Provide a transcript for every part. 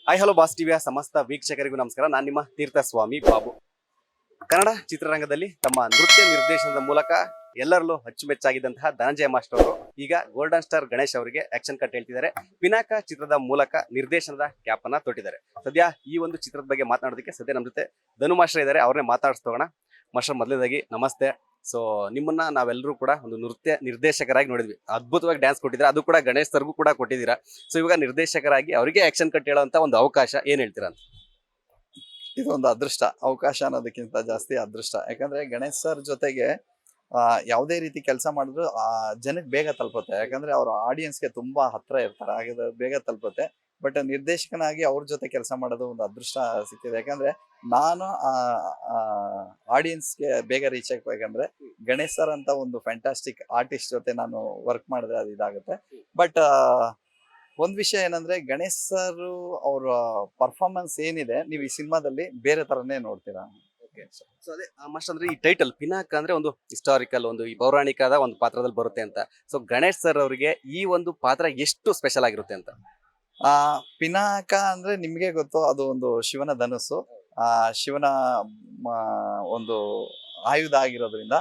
Hi hello boss ಟಿವಿಯ ಸಮಸ್ತ ವೀಕ್ಷಕರಿಗೂ ನಮಸ್ಕಾರ. ನಾನು ನಿಮ್ಮ ತೀರ್ಥಸ್ವಾಮಿ ಬಾಬು. ಕನ್ನಡ ಚಿತ್ರರಂಗದಲ್ಲಿ ತಮ್ಮ ನೃತ್ಯ ನಿರ್ದೇಶನದ ಮೂಲಕ ಎಲ್ಲರಲ್ಲೂ ಅಚ್ಚುಮೆಚ್ಚಾಗಿದ್ದಂತಹ ಧನಂಜಯ ಮಾಸ್ಟರ್ ಅವರು ಈಗ ಗೋಲ್ಡನ್ ಸ್ಟಾರ್ ಗಣೇಶ್ ಅವರಿಗೆ ಆಕ್ಷನ್ ಕಟ್ ಹೇಳ್ತಿದ್ದಾರೆ. ಪಿನಾಕ ಚಿತ್ರದ ಮೂಲಕ ನಿರ್ದೇಶನದ ಕ್ಯಾಪ್ ಅನ್ನ ತೊಟ್ಟಿದ್ದಾರೆ. ಸದ್ಯ ಈ ಒಂದು ಚಿತ್ರದ ಬಗ್ಗೆ ಮಾತನಾಡೋದಕ್ಕೆ ಸದ್ಯ ನಮ್ಮ ಜೊತೆ ಧನು ಮಾಸ್ಟರ್ ಇದ್ದಾರೆ. ಅವ್ರನ್ನೇ ಮಾತಾಡಿಸ್ತೋಣ. ಮಾಸ್ಟರ್, ಮೊದಲನೇದಾಗಿ ನಮಸ್ತೆ. ಸೊ ನಿಮ್ಮನ್ನ ನಾವೆಲ್ಲರೂ ಕೂಡ ಒಂದು ನೃತ್ಯ ನಿರ್ದೇಶಕರಾಗಿ ನೋಡಿದ್ವಿ. ಅದ್ಭುತವಾಗಿ ಡ್ಯಾನ್ಸ್ ಕೊಟ್ಟಿದ್ದೀರಾ, ಅದು ಕೂಡ ಗಣೇಶ್ ಸರ್ಗೂ ಕೂಡ ಕೊಟ್ಟಿದ್ದೀರಾ. ಸೊ ಇವಾಗ ನಿರ್ದೇಶಕರಾಗಿ ಅವರಿಗೆ ಆಕ್ಷನ್ ಕಟ್ ಹೇಳೋಂತ ಒಂದು ಅವಕಾಶ ಏನ್ ಹೇಳ್ತೀರಾ ಅಂತ? ಇದೊಂದು ಅದೃಷ್ಟ. ಅವಕಾಶ ಅನ್ನೋದಕ್ಕಿಂತ ಜಾಸ್ತಿ ಅದೃಷ್ಟ. ಯಾಕಂದ್ರೆ ಗಣೇಶ್ ಸರ್ ಜೊತೆಗೆ ಯಾವುದೇ ರೀತಿ ಕೆಲಸ ಮಾಡಿದ್ರು ಜನಕ್ಕೆ ಬೇಗ ತಲುಪುತ್ತೆ. ಯಾಕಂದ್ರೆ ಅವ್ರ ಆಡಿಯನ್ಸ್ಗೆ ತುಂಬಾ ಹತ್ರ ಇರ್ತಾರೆ, ಹಾಗೆ ಬೇಗ ತಲುಪುತ್ತೆ. ಬಟ್ ನಿರ್ದೇಶಕನಾಗಿ ಅವ್ರ ಜೊತೆ ಕೆಲಸ ಮಾಡೋದು ಒಂದು ಅದೃಷ್ಟ ಸಿಕ್ಕಿದೆ. ಯಾಕಂದ್ರೆ ನಾನು ಆಡಿಯನ್ಸ್ಗೆ ಬೇಗ ರೀಚ್ ಆಗ್ಬೇಕಂದ್ರೆ ಗಣೇಶ್ ಸರ್ ಅಂತ ಒಂದು ಫ್ಯಾಂಟಾಸ್ಟಿಕ್ ಆರ್ಟಿಸ್ಟ್ ಜೊತೆ ನಾನು ವರ್ಕ್ ಮಾಡಿದ್ರೆ ಅದು ಇದಾಗುತ್ತೆ. ಬಟ್ ಒಂದ್ ವಿಷಯ ಏನಂದ್ರೆ ಗಣೇಶ್ ಸರ್ ಅವರ ಪರ್ಫಾರ್ಮೆನ್ಸ್ ಏನಿದೆ ನೀವು ಈ ಸಿನಿಮಾದಲ್ಲಿ ಬೇರೆ ತರನೇ ನೋಡ್ತೀರಾ. ಸೊ ಅದೇ ಮಾಸ್ಟರ್, ಅಂದ್ರೆ ಈ ಟೈಟಲ್ ಪಿನಾಕ ಅಂದ್ರೆ ಒಂದು ಹಿಸ್ಟಾರಿಕಲ್, ಒಂದು ಈ ಪೌರಾಣಿಕದ ಒಂದು ಪಾತ್ರದಲ್ಲಿ ಬರುತ್ತೆ ಅಂತ. ಸೊ ಗಣೇಶ್ ಸರ್ ಅವರಿಗೆ ಈ ಒಂದು ಪಾತ್ರ ಎಷ್ಟು ಸ್ಪೆಷಲ್ ಆಗಿರುತ್ತೆ ಅಂತ? ಪಿನಾಕ ಅಂದ್ರೆ ನಿಮ್ಗೆ ಗೊತ್ತು, ಅದು ಒಂದು ಶಿವನ ಧನುಸ್ಸು, ಶಿವನ ಒಂದು ಆಯುಧ ಆಗಿರೋದ್ರಿಂದ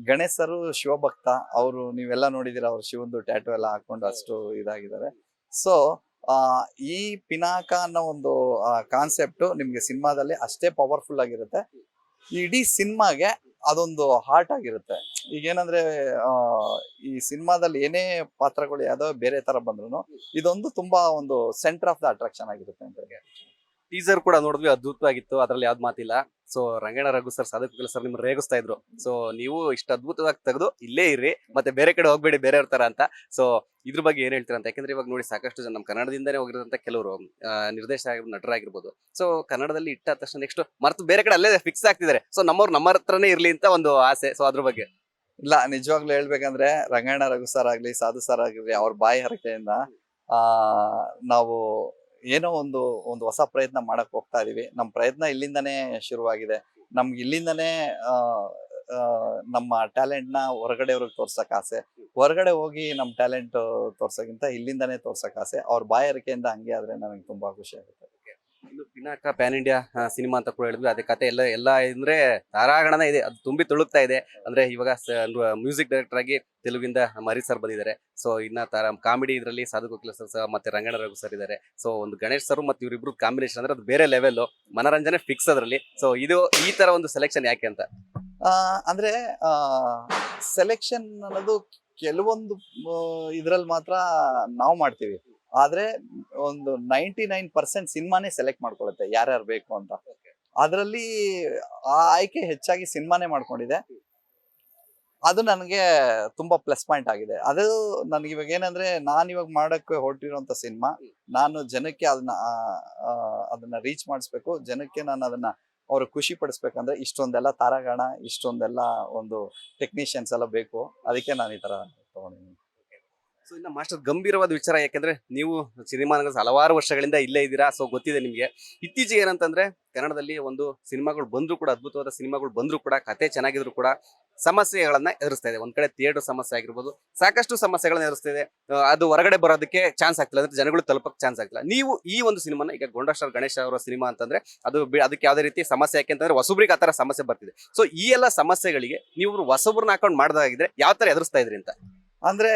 ಗಣೇಶ್ ಸರ್ ಶಿವಭಕ್ತ. ಅವರು ನೀವೆಲ್ಲ ನೋಡಿದಿರ, ಅವ್ರು ಶಿವಂದು ಟ್ಯಾಟು ಎಲ್ಲ ಹಾಕೊಂಡು ಅಷ್ಟು ಇದಾಗಿದ್ದಾರೆ. ಸೊ ಈ ಪಿನಾಕ ಅನ್ನೋ ಒಂದು ಕಾನ್ಸೆಪ್ಟ್ ನಿಮ್ಗೆ ಸಿನಿಮಾದಲ್ಲಿ ಅಷ್ಟೇ ಪವರ್ಫುಲ್ ಆಗಿರುತ್ತೆ. ಇಡೀ ಸಿನಿಮಾಗೆ ಅದೊಂದು ಹಾರ್ಟ್ ಆಗಿರುತ್ತೆ. ಈಗೇನಂದ್ರೆ ಈ ಸಿನಿಮಾದಲ್ಲಿ ಏನೇ ಪಾತ್ರಗಳು ಯಾವ್ದೋ ಬೇರೆ ತರ ಬಂದ್ರು ಇದೊಂದು ತುಂಬಾ ಒಂದು ಸೆಂಟರ್ ಆಫ್ ದ ಅಟ್ರಾಕ್ಷನ್ ಆಗಿರುತ್ತೆ ಅಂತ. ಟೀಸರ್ ಕೂಡ ನೋಡಿದ್ವಿ, ಅದ್ಭುತವಾಗಿತ್ತು, ಅದ್ರಲ್ಲಿ ಯಾವ್ದು ಮಾತಿಲ್ಲ. ಸೊ ರಂಗಣ್ಣ ರಘು ಸರ್, ಸಾಧಕ ಸರ್ ನಿಮ್ಗೆ ರೇಗಿಸ್ತಾ ಇದ್ರು. ಸೊ ನೀವು ಇಷ್ಟು ಅದ್ಭುತವಾಗಿ ತೆಗೆದು ಇಲ್ಲೇ ಇರ್ರಿ, ಮತ್ತೆ ಬೇರೆ ಕಡೆ ಹೋಗ್ಬೇಡಿ ಬೇರೆಯವ್ರ ತರ ಅಂತ. ಸೊ ಇದ್ರ ಬಗ್ಗೆ ಏನ್ ಹೇಳ್ತೀರಾ ಅಂತ? ಯಾಕಂದ್ರೆ ಇವಾಗ ನೋಡಿ, ಸಾಕಷ್ಟು ಜನ ನಮ್ಮ ಕನ್ನಡದಿಂದನೇ ಹೋಗಿರೋಂತ ಕೆಲವರು ನಿರ್ದೇಶಕ ನಟರಾಗಿರ್ಬೋದು. ಸೊ ಕನ್ನಡದಲ್ಲಿ ಇಟ್ಟ ತಕ್ಷಣ ನೆಕ್ಸ್ಟ್ ಮರ್ತು ಬೇರೆ ಕಡೆ ಅಲ್ಲೇ ಫಿಕ್ಸ್ ಆಗ್ತಿದ್ದಾರೆ. ಸೊ ನಮ್ಮವ್ರು ನಮ್ಮ ಹತ್ರನೇ ಇರ್ಲಿ ಅಂತ ಒಂದು ಆಸೆ. ಸೊ ಅದ್ರ ಬಗ್ಗೆ ಇಲ್ಲ, ನಿಜವಾಗ್ಲೂ ಹೇಳ್ಬೇಕಂದ್ರೆ ರಂಗಣ್ಣ ರಘು ಸರ್ ಆಗ್ಲಿ, ಸಾಧು ಸರ್ ಆಗ್ಲಿ, ಅವ್ರ ಬಾಯಿ ಹರಕೆಯಿಂದ ನಾವು ಏನೋ ಒಂದು ಹೊಸ ಪ್ರಯತ್ನ ಮಾಡಕ್ ಹೋಗ್ತಾ ಇದೀವಿ. ನಮ್ ಪ್ರಯತ್ನ ಇಲ್ಲಿಂದಾನೇ ಶುರುವಾಗಿದೆ. ನಮ್ಗೆ ಇಲ್ಲಿಂದಾನೇ ನಮ್ಮ ಟ್ಯಾಲೆಂಟ್ ನ ಹೊರಗಡೆಯವ್ರಿಗೆ ತೋರ್ಸಕ್ ಆಸೆ. ಹೊರಗಡೆ ಹೋಗಿ ನಮ್ ಟ್ಯಾಲೆಂಟ್ ತೋರ್ಸಕ್ಕಿಂತ ಇಲ್ಲಿಂದಾನೇ ತೋರ್ಸಕ್ ಆಸೆ. ಅವ್ರ ಬಾಯಾರಿಕೆಯಿಂದ ಹಂಗೆ ಆದ್ರೆ ನನಗೆ ತುಂಬಾ ಖುಷಿ ಆಗುತ್ತೆ. ಇನ್ನು ಪಿನಾಕ ಪ್ಯಾನ್ ಇಂಡಿಯಾ ಸಿನಿಮಾ ಅಂತ ಕೂಡ ಹೇಳಿದ್ವಿ. ಅದೇ ಕತೆ ಎಲ್ಲ ಅಂದ್ರೆ ತಾರಾಗಣನ ಇದೆ, ಅದು ತುಂಬಿ ತುಳುಕ್ತಾ ಇದೆ. ಅಂದ್ರೆ ಇವಾಗ ಮ್ಯೂಸಿಕ್ ಡೈರೆಕ್ಟರ್ ಆಗಿ ತೆಲುಗಿಂದ ಹರಿ ಸರ್ ಬಂದಿದ್ದಾರೆ. ಸೊ ಇನ್ನ ಕಾಮಿಡಿ ಇದರಲ್ಲಿ ಸಾಧು ಕೋಕಿಲ ಸರ್ ಮತ್ತೆ ರಂಗಣ್ಣ ರಘು ಸರ್ ಇದ್ದಾರೆ. ಸೊ ಒಂದು ಗಣೇಶ್ ಸರ್ ಮತ್ತೆ ಇವರಿಬ್ರು ಕಾಂಬಿನೇಷನ್ ಅಂದ್ರೆ ಅದು ಬೇರೆ ಲೆವೆಲ್, ಮನರಂಜನೆ ಫಿಕ್ಸ್ ಅದರಲ್ಲಿ. ಸೊ ಇದು ಈ ತರ ಒಂದು ಸೆಲೆಕ್ಷನ್ ಯಾಕೆ ಅಂತ? ಅಂದ್ರೆ ಸೆಲೆಕ್ಷನ್ ಅನ್ನೋದು ಕೆಲವೊಂದು ಇದ್ರಲ್ಲಿ ಮಾತ್ರ ನಾವು ಮಾಡ್ತೀವಿ. ಆದ್ರೆ ಒಂದು 99% ಸಿನಿಮಾನೇ ಸೆಲೆಕ್ಟ್ ಮಾಡ್ಕೊಳುತ್ತೆ ಯಾರ್ಯಾರು ಬೇಕು ಅಂತ. ಅದರಲ್ಲಿ ಆ ಆಯ್ಕೆ ಹೆಚ್ಚಾಗಿ ಸಿನಿಮಾನೇ ಮಾಡ್ಕೊಂಡಿದೆ. ಅದು ನನಗೆ ತುಂಬಾ ಪ್ಲಸ್ ಪಾಯಿಂಟ್ ಆಗಿದೆ. ಅದು ನನಗೆ ಇವಾಗ ಏನಂದ್ರೆ, ನಾನು ಇವಾಗ ಮಾಡಕ್ಕೆ ಹೊರಟಿರುವಂತ ಸಿನಿಮಾ, ನಾನು ಜನಕ್ಕೆ ಅದನ್ನ ರೀಚ್ ಮಾಡಿಸ್ಬೇಕು. ಜನಕ್ಕೆ ನಾನು ಅದನ್ನ ಅವ್ರು ಖುಷಿ ಪಡಿಸ್ಬೇಕಂದ್ರೆ ಇಷ್ಟೊಂದೆಲ್ಲ ತಾರಾಗಣ, ಇಷ್ಟೊಂದೆಲ್ಲ ಒಂದು ಟೆಕ್ನಿಷಿಯನ್ಸ್ ಎಲ್ಲ ಬೇಕು. ಅದಕ್ಕೆ ನಾನು ಈ ತರ ತಗೊಂಡಿದ್ದೀನಿ. ಸೊ ಇನ್ನು ಮಾಸ್ಟರ್, ಗಂಭೀರವಾದ ವಿಚಾರ, ಯಾಕೆಂದ್ರೆ ನೀವು ಸಿನಿಮಾ ಹಲವಾರು ವರ್ಷಗಳಿಂದ ಇಲ್ಲೇ ಇದ್ದೀರಾ. ಸೊ ಗೊತ್ತಿದೆ ನಿಮ್ಗೆ. ಇತ್ತೀಚೆಗೆ ಏನಂತಂದ್ರೆ ಕನ್ನಡದಲ್ಲಿ ಒಂದು ಸಿನಿಮಾಗಳು ಬಂದ್ರು ಕೂಡ, ಅದ್ಭುತವಾದ ಸಿನಿಮಾಗಳು ಬಂದ್ರು ಕೂಡ, ಕತೆ ಚೆನ್ನಾಗಿದ್ರು ಕೂಡ ಸಮಸ್ಯೆಗಳನ್ನ ಎದುರಿಸ್ತಾ ಇದೆ. ಒಂದ್ ಕಡೆ ಥಿಯೇಟರ್ ಸಮಸ್ಯೆ ಆಗಿರ್ಬೋದು, ಸಾಕಷ್ಟು ಸಮಸ್ಯೆಗಳನ್ನ ಎದುರಿಸ್ತಾ ಇದೆ. ಅದು ಹೊರಗಡೆ ಬರೋದಕ್ಕೆ ಚಾನ್ಸ್ ಆಗ್ತಿಲ್ಲ, ಅಂದ್ರೆ ಜನಗಳು ತಲುಪಕ್ಕೆ ಚಾನ್ಸ್ ಆಗ್ತಿಲ್ಲ. ನೀವು ಈ ಒಂದು ಸಿನಿಮಾನ ಈಗ ಗೋಲ್ಡನ್ ಸ್ಟಾರ್ ಗಣೇಶ್ ಅವರ ಸಿನಿಮಾ ಅಂತಂದ್ರೆ ಅದಕ್ಕೆ ಯಾವ್ದೇ ರೀತಿ ಸಮಸ್ಯೆ, ಯಾಕೆಂತಂದ್ರೆ ಹೊಸಬ್ರಿಗೆ ಆ ತರ ಸಮಸ್ಯೆ ಬರ್ತಿದೆ. ಸೊ ಈ ಎಲ್ಲ ಸಮಸ್ಯೆಗಳಿಗೆ ನೀವು ಹೊಸಬ್ರನ್ನ ಹಾಕೊಂಡು ಮಾಡ್ದಾಗಿದ್ರೆ ಯಾವ ತರ ಎದುರಿಸ್ತಾ ಇದ್ರಿ ಅಂತ? ಅಂದ್ರೆ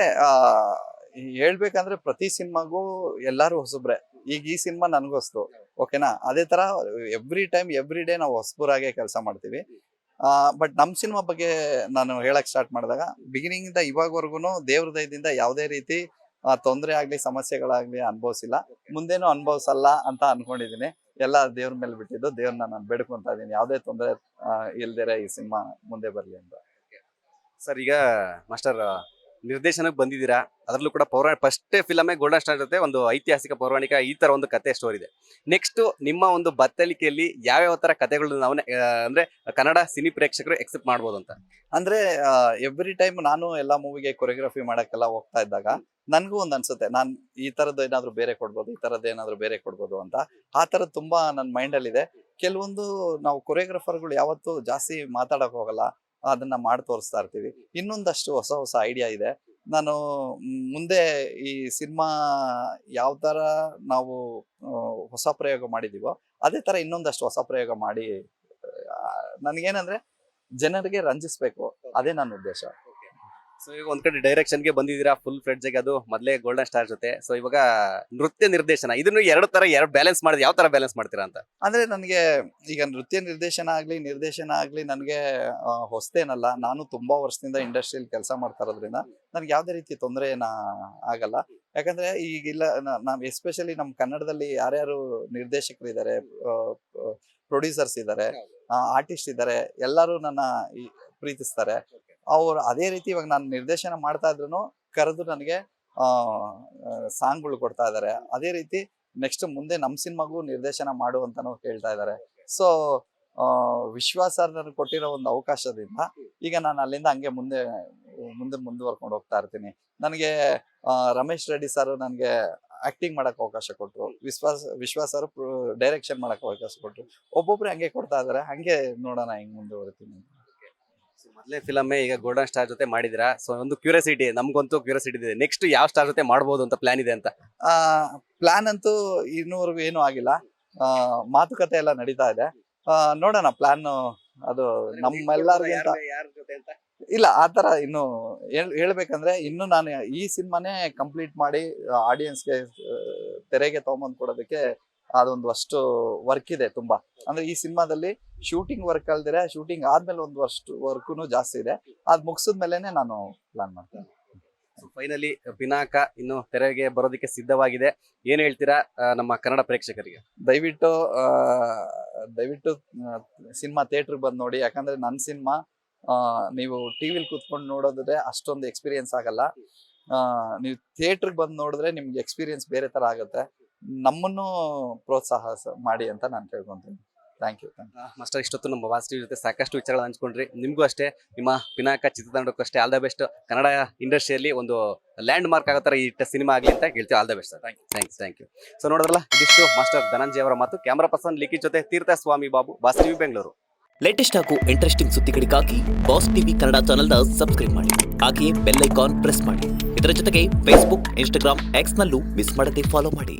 ಹೇಳ್ಬೇಕಂದ್ರೆ ಪ್ರತಿ ಸಿನಿಮಾಗೂ ಎಲ್ಲಾರು ಹೊಸಬ್ರೆ. ಈಗ ಈ ಸಿನಿಮಾ ನನ್ಗೊಸ್ತು, ಓಕೆನಾ? ಅದೇ ತರ ಎವ್ರಿ ಟೈಮ್ ಎವ್ರಿ ಡೇ ನಾವು ಹೊಸಬರಾಗೆ ಕೆಲಸ ಮಾಡ್ತೀವಿ. ಬಟ್ ನಮ್ ಸಿನಿಮಾ ಬಗ್ಗೆ ನಾನು ಹೇಳಕ್ ಸ್ಟಾರ್ಟ್ ಮಾಡಿದಾಗ, ಬಿಗಿನಿಂಗ್ ಇಂದ ಇವಾಗವರೆಗೂ ದೇವ್ರ ದಯದಿಂದ ಯಾವುದೇ ರೀತಿ ತೊಂದರೆ ಆಗ್ಲಿ, ಸಮಸ್ಯೆಗಳಾಗ್ಲಿ ಅನುಭವಿಸಿಲ್ಲ. ಮುಂದೇನು ಅನುಭವಿಸಲ್ಲ ಅಂತ ಅನ್ಕೊಂಡಿದೀನಿ. ಎಲ್ಲ ದೇವ್ರ ಮೇಲೆ ಬಿಟ್ಟಿದ್ದು. ದೇವ್ರನ್ನ ನಾನು ಬೇಡ್ಕೊಂತ ಇದೀನಿ, ಯಾವುದೇ ತೊಂದರೆ ಇಲ್ದಿರ ಈ ಸಿನಿಮಾ ಮುಂದೆ ಬರ್ಲಿ ಅಂತ. ಸರ್, ಈಗ ಮಾಸ್ಟರ್ ನಿರ್ದೇಶನಕ್ಕೆ ಬಂದಿದ್ದೀರಾ. ಅದರಲ್ಲೂ ಕೂಡ ಫಸ್ಟ್ ಫಿಲಮೇ ಗೋಲ್ಡನ್ ಸ್ಟಾರ್ ಜೊತೆ ಒಂದು ಐತಿಹಾಸಿಕ ಪೌರಾಣಿಕ ಈ ತರ ಒಂದು ಕತೆ ಸ್ಟೋರಿ ಇದೆ. ನೆಕ್ಸ್ಟ್ ನಿಮ್ಮ ಒಂದು ಬತ್ತಳಿಕೆಯಲ್ಲಿ ಯಾವ್ಯಾವ ತರ ಕತೆಗಳು ನಾವು ಅಂದ್ರೆ ಕನ್ನಡ ಸಿನಿ ಪ್ರೇಕ್ಷಕರು ಎಕ್ಸೆಪ್ಟ್ ಮಾಡ್ಬೋದು ಅಂತ? ಅಂದ್ರೆ ಎವ್ರಿ ಟೈಮ್ ನಾನು ಎಲ್ಲಾ ಮೂವಿಗೆ ಕೊರಿಯೋಗ್ರಫಿ ಮಾಡಕ್ಕೆಲ್ಲ ಹೋಗ್ತಾ ಇದ್ದಾಗ ನನ್ಗೂ ಒಂದ್ ಅನ್ಸುತ್ತೆ, ನಾನ್ ಈ ತರದ್ದು ಏನಾದ್ರು ಬೇರೆ ಕೊಡ್ಬೋದು, ಈ ತರದ್ದು ಏನಾದ್ರು ಬೇರೆ ಕೊಡ್ಬೋದು ಅಂತ. ಆ ತರದ್ ತುಂಬಾ ನನ್ ಮೈಂಡ್ ಅಲ್ಲಿ ಇದೆ. ಕೆಲವೊಂದು ನಾವು ಕೊರಿಯೋಗ್ರಫರ್ಗಳು ಯಾವತ್ತೂ ಜಾಸ್ತಿ ಮಾತಾಡಕ್ ಹೋಗಲ್ಲ, ಅದನ್ನ ಮಾಡಿ ತೋರಿಸ್ತಾ ಇರ್ತೀವಿ. ಇನ್ನೊಂದಷ್ಟು ಹೊಸ ಹೊಸ ಐಡಿಯಾ ಇದೆ. ನಾನು ಮುಂದೆ ಈ ಸಿನಿಮಾ ಯಾವ ತರ ನಾವು ಹೊಸ ಪ್ರಯೋಗ ಮಾಡಿದೀವೋ ಅದೇ ತರ ಇನ್ನೊಂದಷ್ಟು ಹೊಸ ಪ್ರಯೋಗ ಮಾಡಿ ನನಗೇನಂದ್ರೆ ಜನರಿಗೆ ರಂಜಿಸ್ಬೇಕು, ಅದೇ ನನ್ನ ಉದ್ದೇಶ. ಸೊ ಈಗ ಒಂದ್ ಕಡೆ ಡೈರೆಕ್ಷನ್ ಗೆ ಬಂದಿದ್ದೀರಾ ಫುಲ್ ಫ್ಲೆಡ್ಜ್ ಆಗಿ, ಅದು ಮೊದಲೇ ಗೋಲ್ಡನ್ ಸ್ಟಾರ್ ಜೊತೆ. ಸೊ ಇವಾಗ ನೃತ್ಯ ನಿರ್ದೇಶನ, ಇದನ್ನು ಎರಡು ಬ್ಯಾಲೆನ್ಸ್ ಮಾಡಿದ್ರೆ ಯಾವ ತರ ಬ್ಯಾಲೆನ್ಸ್ ಮಾಡ್ತೀರಾ ಅಂತ? ಅಂದ್ರೆ ನನಗೆ ಈಗ ನೃತ್ಯ ನಿರ್ದೇಶನ ಆಗ್ಲಿ ನನಗೆ ಹೊಸ್ತೇನಲ್ಲ. ನಾನು ತುಂಬಾ ವರ್ಷದಿಂದ ಇಂಡಸ್ಟ್ರಿಯಲ್ಲಿ ಕೆಲಸ ಮಾಡ್ತಾ ಇರೋದ್ರಿಂದ ನನ್ಗೆ ಯಾವ್ದೇ ರೀತಿ ತೊಂದರೆ ಆಗಲ್ಲ. ಯಾಕಂದ್ರೆ ಈಗಿಲ್ಲ, ನಾವ್ ಎಸ್ಪೆಷಲಿ ನಮ್ ಕನ್ನಡದಲ್ಲಿ ಯಾರ್ಯಾರು ನಿರ್ದೇಶಕರಿದ್ದಾರೆ, ಪ್ರೊಡ್ಯೂಸರ್ಸ್ ಇದ್ದಾರೆ, ಆರ್ಟಿಸ್ಟ್ ಇದ್ದಾರೆ, ಎಲ್ಲರೂ ನನ್ನ ಪ್ರೀತಿಸ್ತಾರೆ. ಅವ್ರು ಅದೇ ರೀತಿ ಇವಾಗ ನಾನು ನಿರ್ದೇಶನ ಮಾಡ್ತಾ ಇದ್ರು ಕರೆದು ನನಗೆ ಸಾಂಗ್ಗಳು ಕೊಡ್ತಾ ಇದ್ದಾರೆ. ಅದೇ ರೀತಿ ನೆಕ್ಸ್ಟ್ ಮುಂದೆ ನಮ್ ಸಿನಿಮಾಗೂ ನಿರ್ದೇಶನ ಮಾಡು ಅಂತಾನು ಕೇಳ್ತಾ ಇದ್ದಾರೆ. ಸೊ ವಿಶ್ವಾಸ ನನಗೆ ಕೊಟ್ಟಿರೋ ಒಂದು ಅವಕಾಶದಿಂದ ಈಗ ನಾನು ಅಲ್ಲಿಂದ ಹಂಗೆ ಮುಂದುವರ್ಕೊಂಡು ಹೋಗ್ತಾ ಇರ್ತೀನಿ. ನನಗೆ ರಮೇಶ್ ರೆಡ್ಡಿ ಸರ್ ನನಗೆ ಆಕ್ಟಿಂಗ್ ಮಾಡಕ್ ಅವಕಾಶ ಕೊಟ್ರು, ವಿಶ್ವಾಸ್ ಸರ್ ಡೈರೆಕ್ಷನ್ ಮಾಡಕ್ ಅವಕಾಶ ಕೊಟ್ರು. ಒಬ್ಬೊಬ್ರು ಹಂಗೆ ಕೊಡ್ತಾ ಇದಾರೆ, ಹಂಗೆ ನೋಡೋಣ ಹೆಂಗ್ ಮುಂದುವರಿತೀನಿ. ಮೊದಲೇ ಫಿಲಮ್ ಈಗ ಗೋಲ್ಡನ್ ಸ್ಟಾರ್ ಜೊತೆ ಮಾಡಿದಿರಾ. ಸೊ ಒಂದು ಕ್ಯೂರಿಯಾಸಿಟಿ, ನಮ್ಗಂತೂ ಕ್ಯೂರಿಯಾಸಿಟಿ ಇದೆ, ನೆಕ್ಸ್ಟ್ ಯಾವ ಸ್ಟಾರ್ ಜೊತೆ ಮಾಡ್ಬೋದು ಅಂತ ಪ್ಲಾನ್ ಇದೆ ಅಂತ? ಪ್ಲಾನ್ ಅಂತೂ ಇನ್ನೂವರೆಗೂ ಏನೂ ಆಗಿಲ್ಲ. ಮಾತುಕತೆ ಎಲ್ಲ ನಡೀತಾ ಇದೆ. ನೋಡೋಣ, ಪ್ಲಾನ್ ಅದು ನಮ್ಮೆಲ್ಲರಿಗಿಂತ ಇಲ್ಲ. ಆತರ ಇನ್ನು ಹೇಳ್ಬೇಕಂದ್ರೆ ಇನ್ನು ನಾನು ಈ ಸಿನಿಮಾನೇ ಕಂಪ್ಲೀಟ್ ಮಾಡಿ ಆಡಿಯನ್ಸ್ಗೆ ತೆರೆಗೆ ತಗೊಂಬಂದ್ ಕೊಡೋದಕ್ಕೆ ಅದೊಂದು ಅಷ್ಟು ವರ್ಕ್ ಇದೆ ತುಂಬಾ. ಅಂದ್ರೆ ಈ ಸಿನಿಮಾದಲ್ಲಿ ಶೂಟಿಂಗ್ ವರ್ಕ್ ಅಲ್ದಿರೆ ಶೂಟಿಂಗ್ ಆದ್ಮೇಲೆ ಒಂದು ವರ್ಷ ವರ್ಕ್ನು ಜಾಸ್ತಿ ಇದೆ. ಅದ್ ಮುಗಿಸಿದ್ಮೇಲೆನೆ ನಾನು ಪ್ಲಾನ್ ಮಾಡ್ತೇನೆ. ಫೈನಲಿ ಪಿನಾಕ ಇನ್ನು ತೆರೆಗೆ ಬರೋದಕ್ಕೆ ಸಿದ್ಧವಾಗಿದೆ. ಏನ್ ಹೇಳ್ತೀರಾ ನಮ್ಮ ಕನ್ನಡ ಪ್ರೇಕ್ಷಕರಿಗೆ? ದಯವಿಟ್ಟು ಸಿನಿಮಾ ಥಿಯೇಟರ್ಗೆ ಬಂದು ನೋಡಿ. ಯಾಕಂದ್ರೆ ನನ್ನ ಸಿನಿಮಾ ನೀವು ಟಿವಿಲಿ ಕೂತ್ಕೊಂಡು ನೋಡೋದ್ರೆ ಅಷ್ಟೊಂದು ಎಕ್ಸ್ಪೀರಿಯನ್ಸ್ ಆಗಲ್ಲ. ನೀವು ಥಿಯೇಟರ್ಗೆ ಬಂದು ನೋಡಿದ್ರೆ ನಿಮ್ಗೆ ಎಕ್ಸ್ಪೀರಿಯನ್ಸ್ ಬೇರೆ ತರ ಆಗುತ್ತೆ. ನಮ್ಮನ್ನು ಪ್ರೋತ್ಸಾಹ ಮಾಡಿ ಅಂತ ನಾನು ಕೇಳ್ಕೊಂತೀನಿ. Thank you. ಮಾಸ್ಟರ್, ಇಷ್ಟೊತ್ತು ನಮ್ಮ ವಾಸ್ ಟಿವಿ ಜೊತೆ ಸಾಕಷ್ಟು ವಿಚಾರಗಳು ಹಂಚ್ಕೊಂಡ್ರಿ. ನಿಮ್ಗೂ ಅಷ್ಟೇ, ನಿಮ್ಮ ಪಿನಾಕ ಚಿತ್ರತಂಡಕ್ಕೂ ಅಷ್ಟೇ ಆಲ್ ದ ಬೆಸ್ಟ್. ಕನ್ನಡ ಇಂಡಸ್ಟ್ರಿಯಲ್ಲಿ ಒಂದು ಲ್ಯಾಂಡ್ ಮಾರ್ಕ್ ಆಗೋ ತರ ಈ ಸಿನಿಮಾ ಆಗಲಿ ಅಂತ ಹೇಳ್ತೀವಿ. All the best sir. Thank you. So ನೋಡಿದ್ರಲ್ಲ, ಇದಿಷ್ಟು ಮಾಸ್ಟರ್ ಧನಂಜಯ ಅವರ ಮಾತು. ಕ್ಯಾಮರಾ ಪರ್ಸನ್ ಲಿಖಿತ್ ಜೊತೆ Teertha Swamy Babu, Boss TV Bengaluru. Latest ಹಾಗೂ ಇಂಟ್ರೆಸ್ಟಿಂಗ್ ಸುದ್ದಿಗಳಿಗಾಗಿ ಬಾಸ್ ಟಿವಿ ಕನ್ನಡ ಚಾನೆಲ್ನ ಸಬ್ಸ್ಕ್ರೈಬ್ ಮಾಡಿ. ಹಾಗೆಯೇ ಬೆಲ್ ಐಕಾನ್ ಪ್ರೆಸ್ ಮಾಡಿ. ಇದರ ಜೊತೆಗೆ ಫೇಸ್ಬುಕ್, ಇನ್ಸ್ಟಾಗ್ರಾಮ್, ಎಕ್ಸ್ ನಲ್ಲೂ ಮಿಸ್ ಮಾಡದೆ ಫಾಲೋ ಮಾಡಿ.